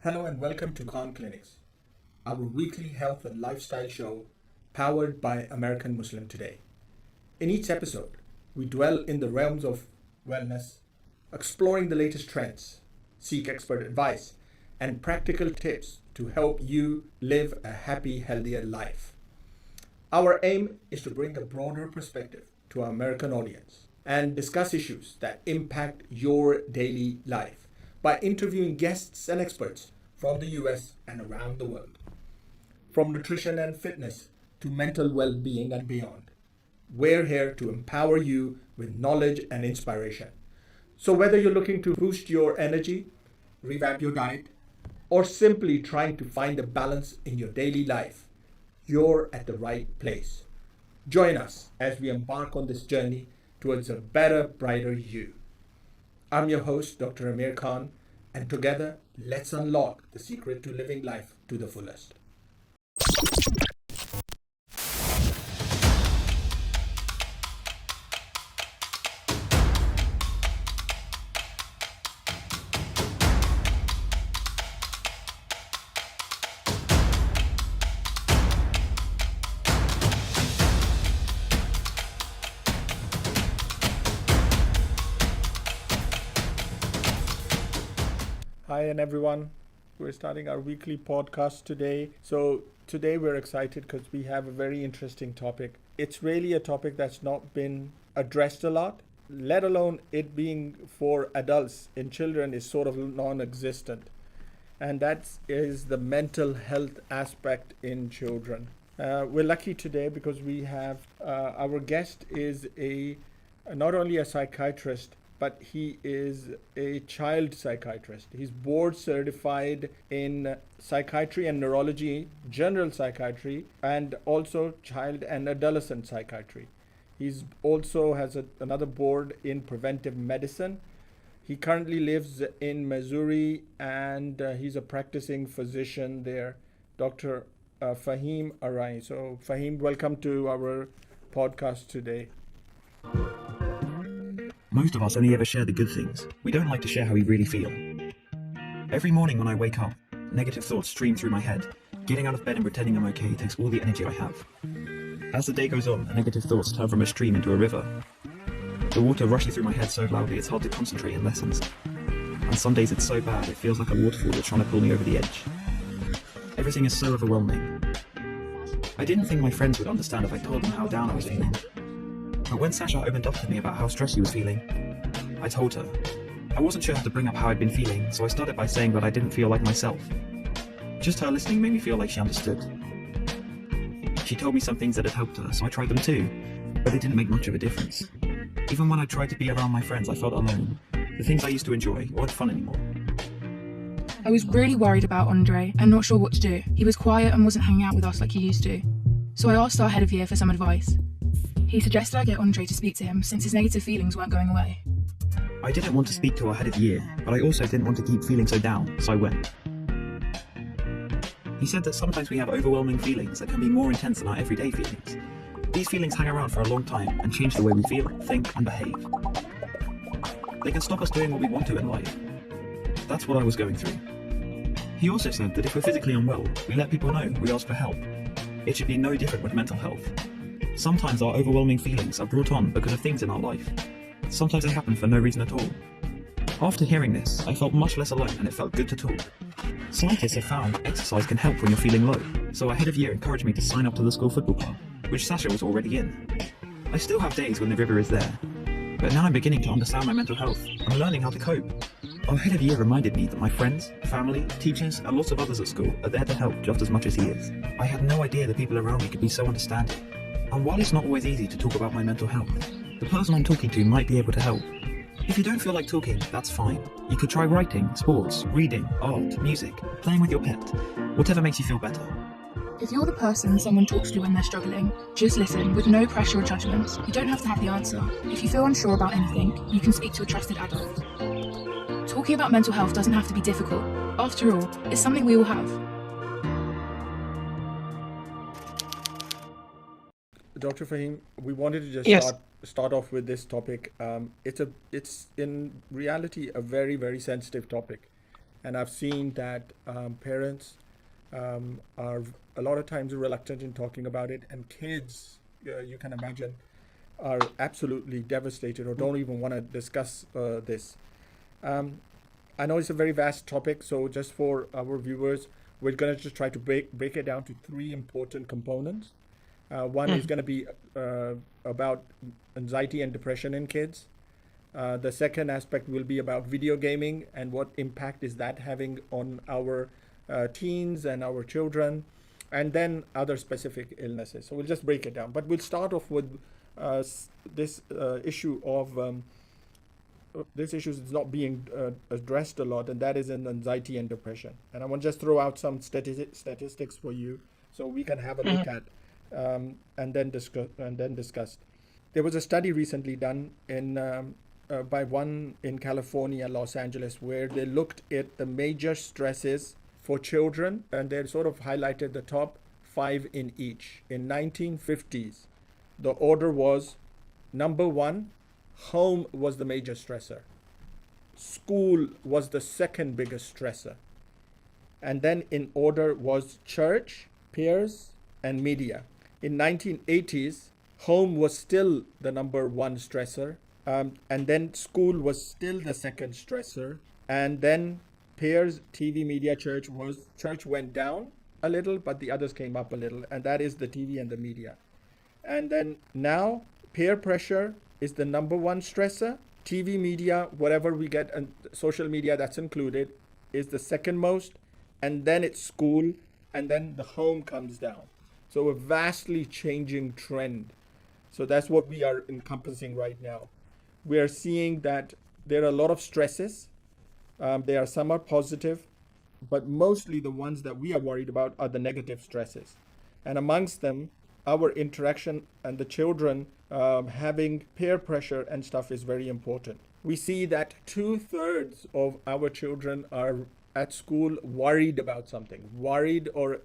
Hello and welcome to Khan Klinics, our weekly health and lifestyle show powered by American Muslim Today. In each episode, we dwell in the realms of wellness, exploring the latest trends, seek expert advice, and practical tips to help you live a happy, healthier life. Our aim is to bring a broader perspective to our American audience and discuss issues that impact your daily life by interviewing guests and experts from the US and around the world. From nutrition and fitness to mental well-being and beyond, we're here to empower you with knowledge and inspiration. So whether you're looking to boost your energy, revamp your diet, or simply trying to find a balance in your daily life, you're at the right place. Join us as we embark on this journey towards a better, brighter you. I'm your host, Dr. Amir Khan, and together, let's unlock the secret to living life to the fullest. Hi and everyone, we're starting our weekly podcast today. So today we're excited because we have a very interesting topic. It's really a topic that's not been addressed a lot, let alone it being for adults. In children is sort of non-existent. And that is the mental health aspect in children. We're lucky today because we have our guest is not only a psychiatrist, but he is a child psychiatrist. He's board certified in psychiatry and neurology, general psychiatry, and also child and adolescent psychiatry. He's also has another board in preventive medicine. He currently lives in Missouri and he's a practicing physician there, Dr. Faheem Arain. So Faheem, welcome to our podcast today. Most of us only ever share the good things. We don't like to share how we really feel. Every morning when I wake up, negative thoughts stream through my head. Getting out of bed and pretending I'm okay takes all the energy I have. As the day goes on, the negative thoughts turn from a stream into a river. The water rushes through my head so loudly it's hard to concentrate in lessons. And some days it's so bad it feels like a waterfall that's trying to pull me over the edge. Everything is so overwhelming. I didn't think my friends would understand if I told them how down I was feeling. But when Sasha opened up to me about how stressed she was feeling, I told her. I wasn't sure how to bring up how I'd been feeling, so I started by saying that I didn't feel like myself. Just her listening made me feel like she understood. She told me some things that had helped her, so I tried them too, but it didn't make much of a difference. Even when I tried to be around my friends, I felt alone. The things I used to enjoy weren't fun anymore. I was really worried about Andre and not sure what to do. He was quiet and wasn't hanging out with us like he used to. So I asked our head of year for some advice. He suggested I get Andre to speak to him since his negative feelings weren't going away. I didn't want to speak to our head of year, but I also didn't want to keep feeling so down, so I went. He said that sometimes we have overwhelming feelings that can be more intense than our everyday feelings. These feelings hang around for a long time and change the way we feel, think, and behave. They can stop us doing what we want to in life. That's what I was going through. He also said that if we're physically unwell, we let people know, we ask for help. It should be no different with mental health. Sometimes our overwhelming feelings are brought on because of things in our life. Sometimes they happen for no reason at all. After hearing this, I felt much less alone and it felt good to talk. Scientists have found exercise can help when you're feeling low, so our head of year encouraged me to sign up to the school football club, which Sasha was already in. I still have days when the river is there, but now I'm beginning to understand my mental health. I'm learning how to cope. Our head of year reminded me that my friends, family, teachers, and lots of others at school are there to help just as much as he is. I had no idea the people around me could be so understanding. And while it's not always easy to talk about my mental health, the person I'm talking to might be able to help. If you don't feel like talking, that's fine. You could try writing, sports, reading, art, music, playing with your pet, whatever makes you feel better. If you're the person someone talks to when they're struggling, just listen with no pressure or judgments. You don't have to have the answer. If you feel unsure about anything, you can speak to a trusted adult. Talking about mental health doesn't have to be difficult. After all, it's something we all have. Dr. Faheem, we wanted to just start off with this topic. It's in reality a very, very sensitive topic. And I've seen that parents are a lot of times reluctant in talking about it, and kids, you can imagine, are absolutely devastated or don't even want to discuss this. I know it's a very vast topic, so just for our viewers, we're going to just try to break it down to three important components. One is going to be about anxiety and depression in kids. The second aspect will be about video gaming and what impact is that having on our teens and our children, and then other specific illnesses. So we'll just break it down. But we'll start off with this issue of this issue is not being addressed a lot, and that is in anxiety and depression. And I want to just throw out some statistics for you so we can have a look at and then discuss. There was a study recently done by one in California, Los Angeles, where they looked at the major stresses for children, and they sort of highlighted the top 5 in each. In 1950s, the order was: number 1, home was the major stressor. School was the second biggest stressor. And then in order was church, peers, and media. In 1980s, home was still the number 1 stressor. And then school was still the second stressor. And then peers, TV, media, church went down a little, but the others came up a little. And that is the TV and the media. And then now peer pressure is the number 1 stressor. TV, media, whatever we get, and social media, that's included, is the second most. And then it's school, and then the home comes down. So a vastly changing trend. So that's what we are encompassing right now. We are seeing that there are a lot of stresses. Some are positive, but mostly the ones that we are worried about are the negative stresses. And amongst them, our interaction and the children having peer pressure and stuff is very important. We see that 2/3 of our children are at school worried about something, worried or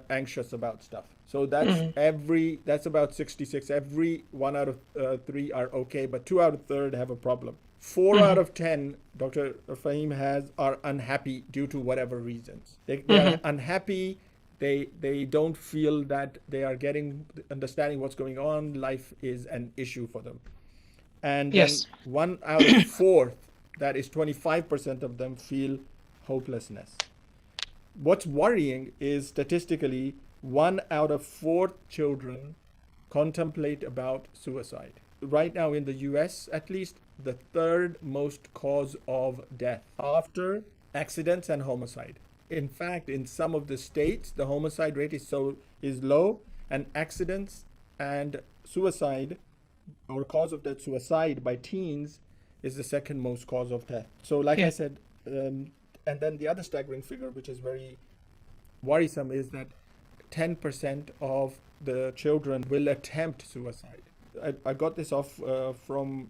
anxious about stuff. So that's about 66. Every 1 out of 3 are okay, but 2 out of 3 have a problem. 4 out of 10, Dr. Faheem are unhappy due to whatever reasons. They are unhappy. They don't feel that they are understanding what's going on. Life is an issue for them. And yes, then 1 out of 4, that is 25% of them, feel hopelessness. What's worrying is statistically 1 out of 4 children contemplate about suicide. Right now in the US, at least, the 3rd most cause of death after accidents and homicide. In fact, in some of the states, the homicide rate is low, and accidents and suicide, or cause of death, suicide by teens, is the 2nd most cause of death. So like I said, and then the other staggering figure, which is very worrisome, is that 10% of the children will attempt suicide. I got this off from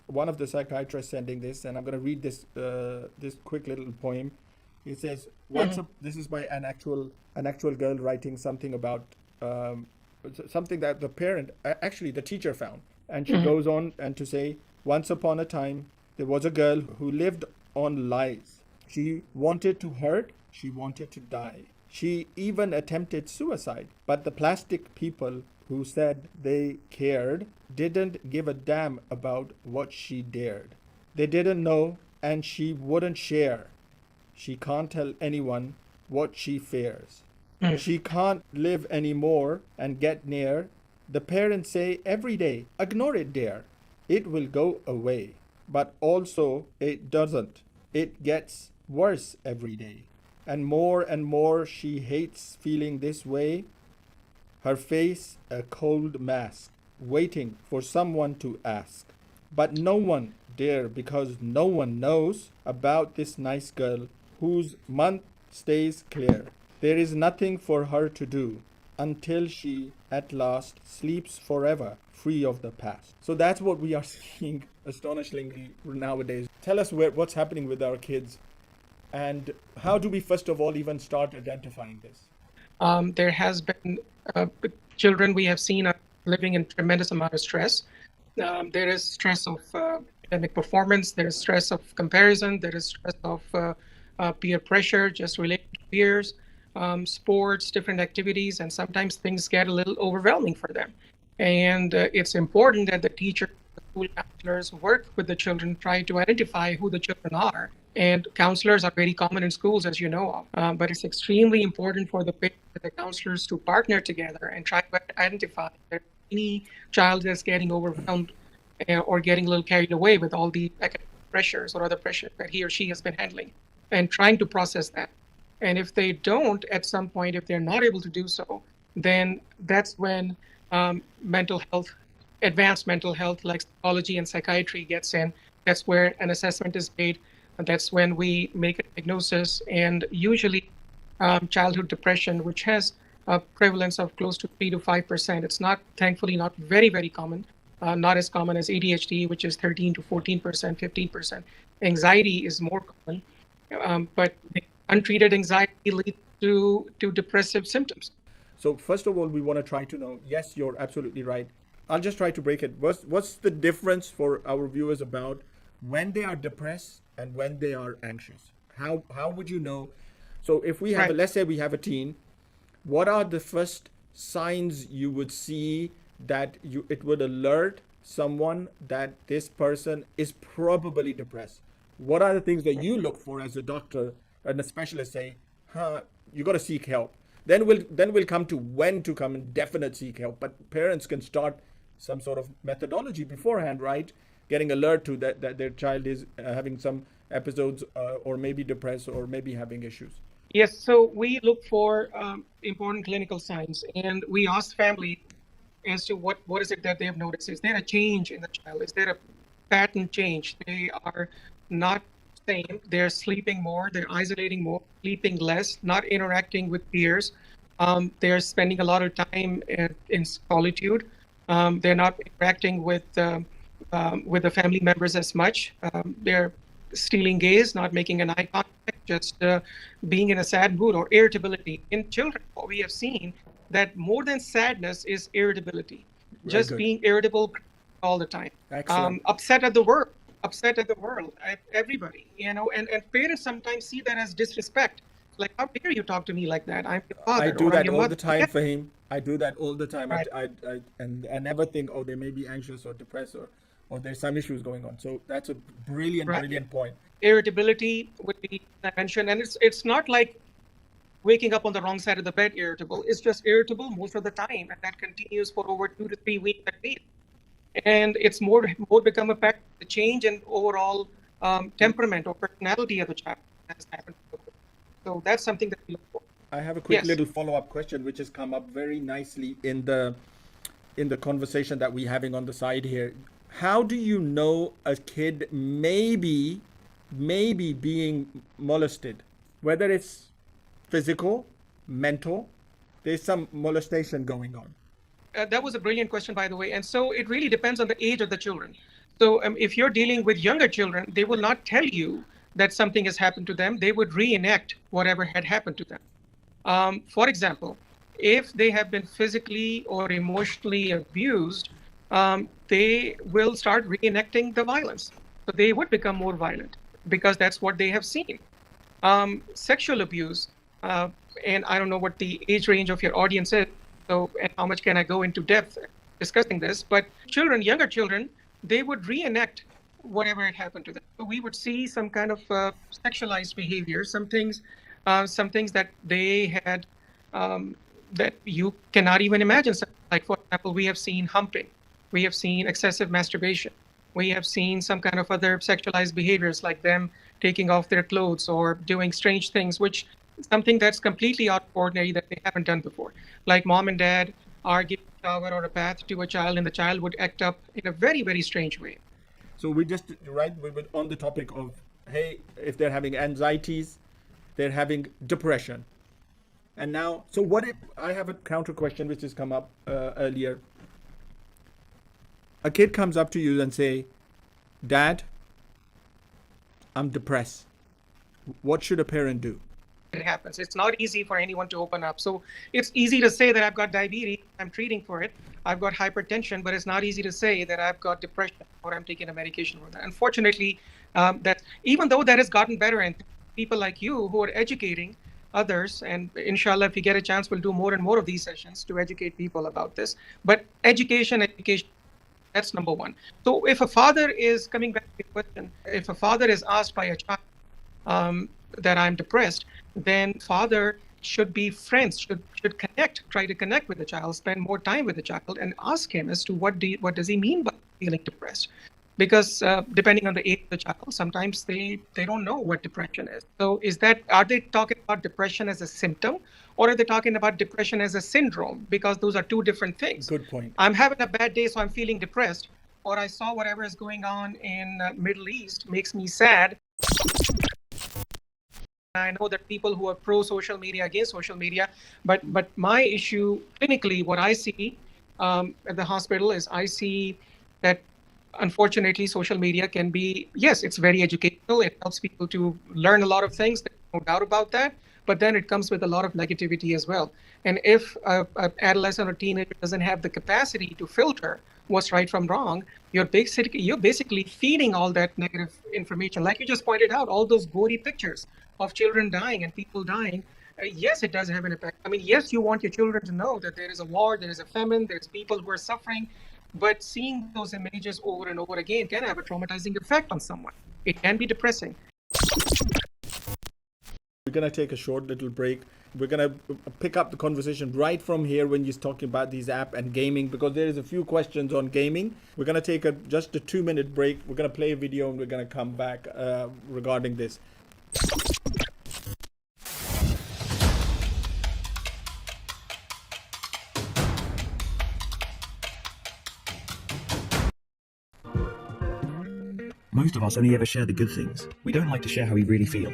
one of the psychiatrists sending this, and I'm going to read this quick little poem. It says, this is by an actual girl writing something about something that the parent, actually the teacher, found. And she goes on and to say, once upon a time, there was a girl who lived on lies. She wanted to hurt. She wanted to die. She even attempted suicide. But the plastic people who said they cared didn't give a damn about what she dared. They didn't know, and she wouldn't share. She can't tell anyone what she fears. She can't live anymore and get near. The parents say every day, ignore it, dear. It will go away. But also it doesn't. It gets worse every day. And more she hates feeling this way. Her face a cold mask, waiting for someone to ask. But no one dare, because no one knows about this nice girl whose month stays clear. There is nothing for her to do until she at last sleeps forever, free of the past. So that's what we are seeing astonishingly nowadays. Tell us what's happening with our kids, and how do we first of all even start identifying this? There has been children we have seen are living in tremendous amount of stress. There is stress of academic performance. There is stress of comparison. There is stress of peer pressure, just related to peers, sports, different activities, and sometimes things get a little overwhelming for them. And it's important that the teacher, the school counselors work with the children, try to identify who the children are. And counselors are very common in schools, as you know of. But it's extremely important for the parents and the counselors to partner together and try to identify that any child that's getting overwhelmed or getting a little carried away with all the academic pressures or other pressures that he or she has been handling, and trying to process that. And if they don't, at some point, if they're not able to do so, then that's when mental health, advanced mental health like psychology and psychiatry gets in. That's where an assessment is made. And that's when we make a diagnosis. And usually childhood depression, which has a prevalence of close to 3 to 5%. It's not, thankfully, not very, very common. Not as common as ADHD, which is 13 to 14%, 15%. Anxiety is more common, but untreated anxiety leads to depressive symptoms. So first of all, we want to try to know, yes, you're absolutely right. I'll just try to break it. What's the difference for our viewers about when they are depressed and when they are anxious? How would you know? So if we have, let's say we have a teen, what are the first signs you would see that it would alert someone that this person is probably depressed? What are the things that you look for as a doctor and a specialist say, you got to seek help? Then we'll come to when to come and definite seek help. But parents can start some sort of methodology beforehand, right? Getting alert to that their child is having some episodes or maybe depressed or maybe having issues. Yes, so we look for important clinical signs, and we ask family as to what is it that they have noticed. Is there a change in the child? Is there a pattern change? They are not same. They're sleeping more, they're isolating more, sleeping less, not interacting with peers. They're spending a lot of time in solitude. They're not interacting with the family members as much. They're stealing gaze, not making an eye contact, just being in a sad mood or irritability. In children, what we have seen that more than sadness is irritability. Just being irritable all the time. Upset at the world, at everybody, and parents sometimes see that as disrespect. Like, how dare you talk to me like that? I'm your father. I do that all the time, Faheem. I do that all the time. Right. I never think, oh, they may be anxious or depressed or there's some issues going on. So that's a brilliant point. Irritability would be mentioned, and it's not like waking up on the wrong side of the bed irritable. It's just irritable most of the time, and that continues for over 2 to 3 weeks at least. And it's more become a fact, the change in overall temperament or personality of the child has happened. So that's something that we look for. I have a quick little follow-up question, which has come up very nicely in the conversation that we're having on the side here. How do you know a kid may be being molested? Whether it's physical, mental, there's some molestation going on. That was a brilliant question, by the way. And so it really depends on the age of the children. So if you're dealing with younger children, they will not tell you that something has happened to them. They would reenact whatever had happened to them. For example, if they have been physically or emotionally abused, they will start reenacting the violence. So they would become more violent because that's what they have seen. Sexual abuse, and I don't know what the age range of your audience is, so and how much can I go into depth discussing this, but younger children, they would reenact whatever had happened to them. So we would see some kind of sexualized behavior, some things that they had that you cannot even imagine. Like, for example, we have seen humping, we have seen excessive masturbation, we have seen some kind of other sexualized behaviors like them taking off their clothes or doing strange things, which is something that's completely out of ordinary that they haven't done before. Like mom and dad are giving a shower or a bath to a child and the child would act up in a very, very strange way. So we were on the topic of, hey, if they're having anxieties, they're having depression. And now, so what if, I have a counter question which has come up earlier. A kid comes up to you and say, Dad, I'm depressed. What should a parent do? It happens. It's not easy for anyone to open up. So it's easy to say that I've got diabetes, I'm treating for it. I've got hypertension, but it's not easy to say that I've got depression or I'm taking a medication for that. Unfortunately, that even though that has gotten better and people like you who are educating others. And inshallah, if we get a chance, we'll do more and more of these sessions to educate people about this. But education, that's number one. So if a father is, coming back to the question, if a father is asked by a child that I'm depressed, then father should be friends, should connect, try to connect with the child, spend more time with the child, and ask him as to what does he mean by feeling depressed? Because depending on the age of the child, sometimes they don't know what depression is. So are they talking about depression as a symptom, or are they talking about depression as a syndrome? Because those are two different things. Good point. I'm having a bad day, so I'm feeling depressed, or I saw whatever is going on in Middle East makes me sad. I know that people who are pro social media, against social media, but my issue clinically, what I see at the hospital is I see that unfortunately social media can be, yes, it's very educational. It helps people to learn a lot of things. There's no doubt about that. But then it comes with a lot of negativity as well. And if an adolescent or teenager doesn't have the capacity to filter what's right from wrong, you're basically feeding all that negative information. Like you just pointed out, all those gory pictures of children dying and people dying. Yes, it does have an impact. I mean, yes, you want your children to know that there is a war, there is a famine, there's people who are suffering, but seeing those images over and over again can have a traumatizing effect on someone. It can be depressing. We're going to take a short little break. We're going to pick up the conversation right from here when you're talking about these apps and gaming, because there is a few questions on gaming. We're going to take just a 2-minute break. We're going to play a video and we're going to come back regarding this. Most of us only ever share the good things. We don't like to share how we really feel.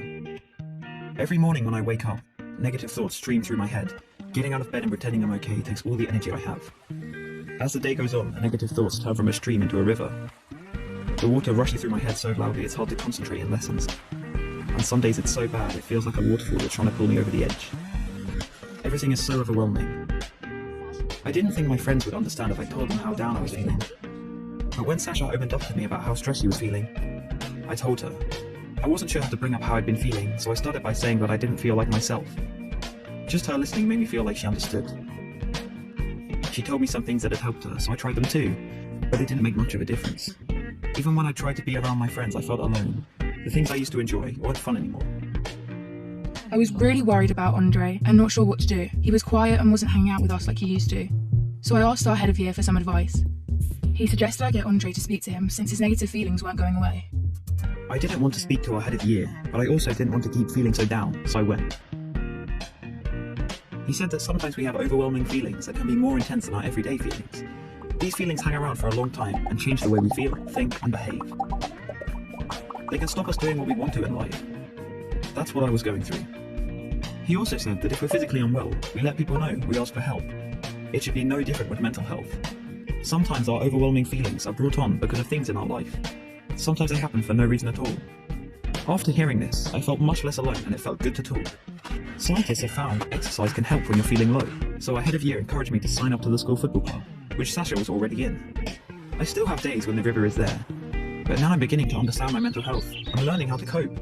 Every morning when I wake up, negative thoughts stream through my head. Getting out of bed and pretending I'm okay takes all the energy I have. As the day goes on, the negative thoughts turn from a stream into a river. The water rushes through my head so loudly it's hard to concentrate in lessons. And some days it's so bad it feels like a waterfall that's trying to pull me over the edge. Everything is so overwhelming. I didn't think my friends would understand if I told them how down I was feeling. But when Sasha opened up to me about how stressed she was feeling, I told her. I wasn't sure how to bring up how I'd been feeling, so I started by saying that I didn't feel like myself. Just her listening made me feel like she understood. She told me some things that had helped her, so I tried them too, but it didn't make much of a difference. Even when I tried to be around my friends, I felt alone. The things I used to enjoy weren't fun anymore. I was really worried about Andre and not sure what to do. He was quiet and wasn't hanging out with us like he used to. So I asked our head of year for some advice. He suggested I get Andre to speak to him since his negative feelings weren't going away. I didn't want to speak to our head of year, but I also didn't want to keep feeling so down, so I went. He said that sometimes we have overwhelming feelings that can be more intense than our everyday feelings. These feelings hang around for a long time and change the way we feel, think, and behave. They can stop us doing what we want to in life. That's what I was going through. He also said that if we're physically unwell, we let people know, we ask for help. It should be no different with mental health. Sometimes our overwhelming feelings are brought on because of things in our life. Sometimes they happen for no reason at all. After hearing this, I felt much less alone and it felt good to talk. Scientists have found exercise can help when you're feeling low, so our head of year encouraged me to sign up to the school football club, which Sasha was already in. I still have days when the river is there, but now I'm beginning to understand my mental health. I'm learning how to cope.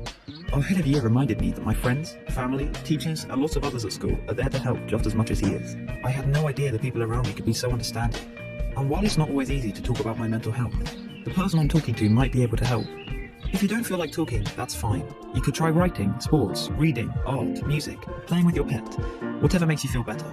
Our head of year reminded me that my friends, family, teachers, and lots of others at school are there to help just as much as he is. I had no idea the people around me could be so understanding. And while it's not always easy to talk about my mental health, the person I'm talking to might be able to help. If you don't feel like talking, that's fine. You could try writing, sports, reading, art, music, playing with your pet, whatever makes you feel better.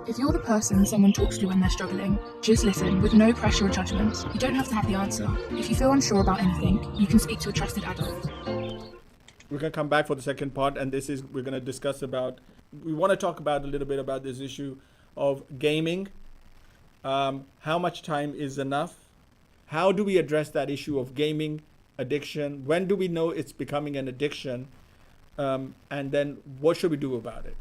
If you're the person someone talks to when they're struggling, just listen with no pressure or judgment. You don't have to have the answer. If you feel unsure about anything, you can speak to a trusted adult. We're going to come back for the second part, and we're going to discuss we want to talk about a little bit about this issue of gaming. How much time is enough? How do we address that issue of gaming addiction? When do we know it's becoming an addiction? And then what should we do about it?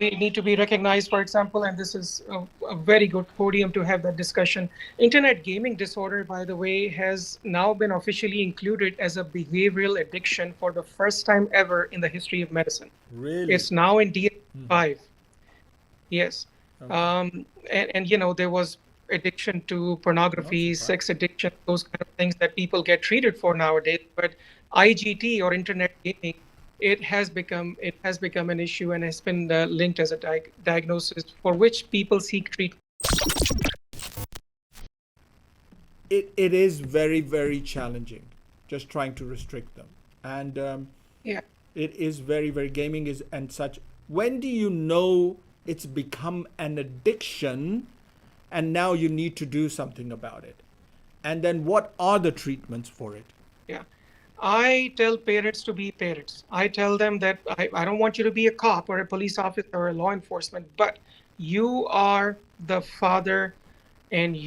They need to be recognized, for example, and this is a very good podium to have that discussion. Internet gaming disorder, by the way, has now been officially included as a behavioral addiction for the first time ever in the history of medicine. Really? It's now in DSM-5. Yes. Okay. And you know, there was addiction to pornography, sex addiction, those kind of things that people get treated for nowadays. But IGT or internet gaming it has become an issue and has been linked as a diagnosis for which people seek treatment. It is very, very challenging just trying to restrict them. And Yeah. it is very, very gaming is and such. When do you know it's become an addiction and now you need to do something about it? And then what are the treatments for it? Yeah. I tell parents to be parents. I tell them that I don't want you to be a cop or a police officer or a law enforcement, but you are the father and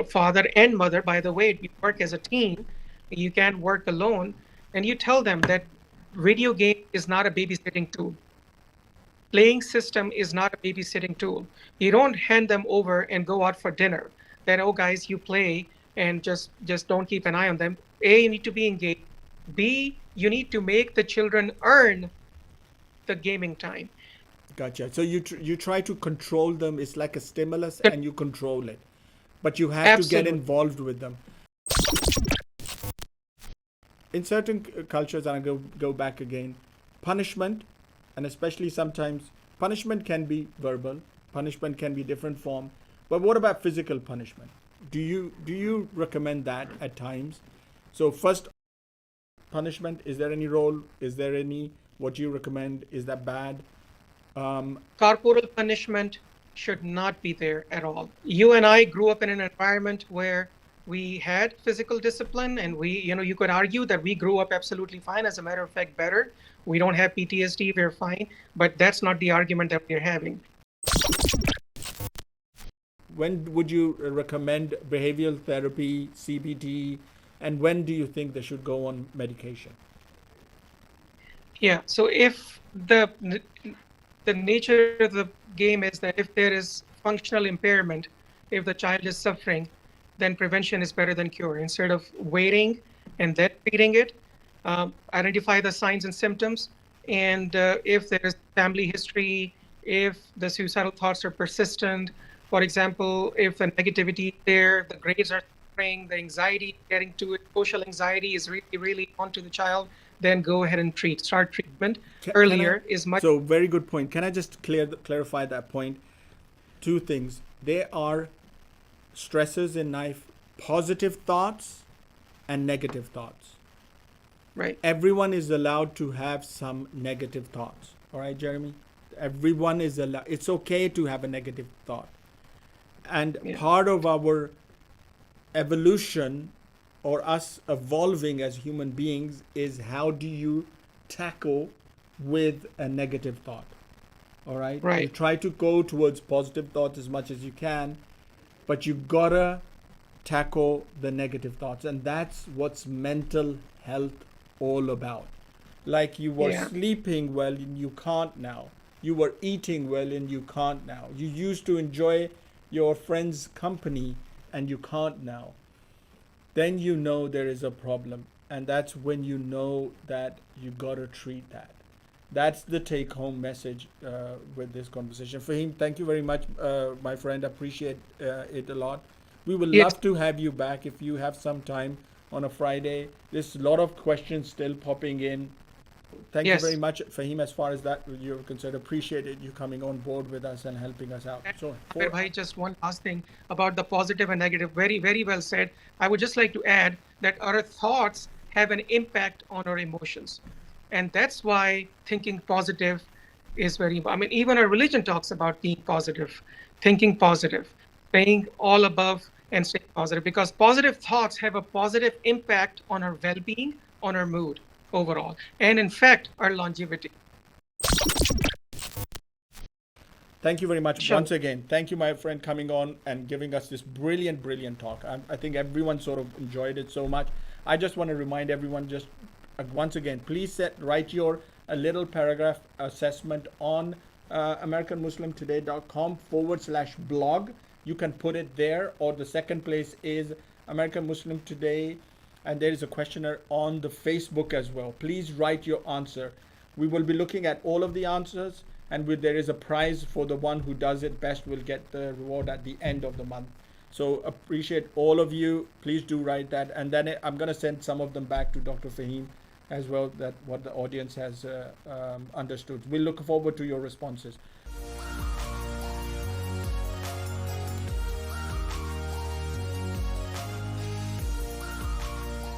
father and mother, by the way, you work as a team, you can't work alone. And you tell them that video game is not a babysitting tool. Playing system is not a babysitting tool. You don't hand them over and go out for dinner. That, oh guys, you play and just don't keep an eye on them. A, you need to be engaged. B, you need to make the children earn the gaming time. Gotcha. So you try to control them. It's like a stimulus and you control it. But you have to get Absolutely. involved with them. In certain cultures, and I go back again, punishment, and especially sometimes punishment can be verbal, punishment can be different form. But what about physical punishment? Do you recommend that at times? So first, punishment, is there any role? Is there any, what you recommend? Is that bad? Corporal punishment should not be there at all. You and I grew up in an environment where we had physical discipline, and you could argue that we grew up absolutely fine. As a matter of fact, better. We don't have PTSD, we're fine. But that's not the argument that we're having. When would you recommend behavioral therapy, CBT, and when do you think they should go on medication? Yeah. So if the nature of the game is that if there is functional impairment, if the child is suffering, then prevention is better than cure. Instead of waiting and then treating it, identify the signs and symptoms. And if there is family history, if the suicidal thoughts are persistent, for example, if the negativity is there, the grades are suffering, the anxiety getting to it, social anxiety is really, really onto the child, then go ahead and start treatment earlier is much. So very good point. Can I just clarify that point? Two things. There are stresses in life, positive thoughts and negative thoughts. Right. Everyone is allowed to have some negative thoughts. All right, Jeremy? Everyone is allowed. It's okay to have a negative thought. And part of our evolution or us evolving as human beings is how do you tackle with a negative thought. All right? Right. You try to go towards positive thoughts as much as you can, but you gotta tackle the negative thoughts. And that's what's mental health all about. Like you were sleeping well and you can't now. You were eating well and you can't now. You used to enjoy your friend's company and you can't now. Then you know there is a problem. And that's when you know that you gotta treat that. That's the take-home message with this conversation. Faheem, thank you very much, my friend. Appreciate it a lot. We will love to have you back if you have some time on a Friday. There's a lot of questions still popping in. Thank you very much, Faheem, as far as that you're concerned. Appreciated you coming on board with us and helping us out. So, just one last thing about the positive and negative. Very, very well said. I would just like to add that our thoughts have an impact on our emotions. And that's why thinking positive is very important. I mean, even our religion talks about being positive, thinking positive, staying all above and staying positive, because positive thoughts have a positive impact on our well-being, on our mood overall, and in fact, our longevity. Thank you very much once again. Thank you, my friend, coming on and giving us this brilliant, brilliant talk. I think everyone sort of enjoyed it so much. I just want to remind everyone just once again, please write your a little paragraph assessment on AmericanMuslimToday.com/blog. You can put it there, or the second place is American Muslim Today, and there is a questionnaire on the Facebook as well. Please write your answer. We will be looking at all of the answers, and there is a prize for the one who does it best will get the reward at the end of the month. So appreciate all of you. Please do write that, and then I'm going to send some of them back to Dr. Faheem as well, that what the audience has understood. We look forward to your responses.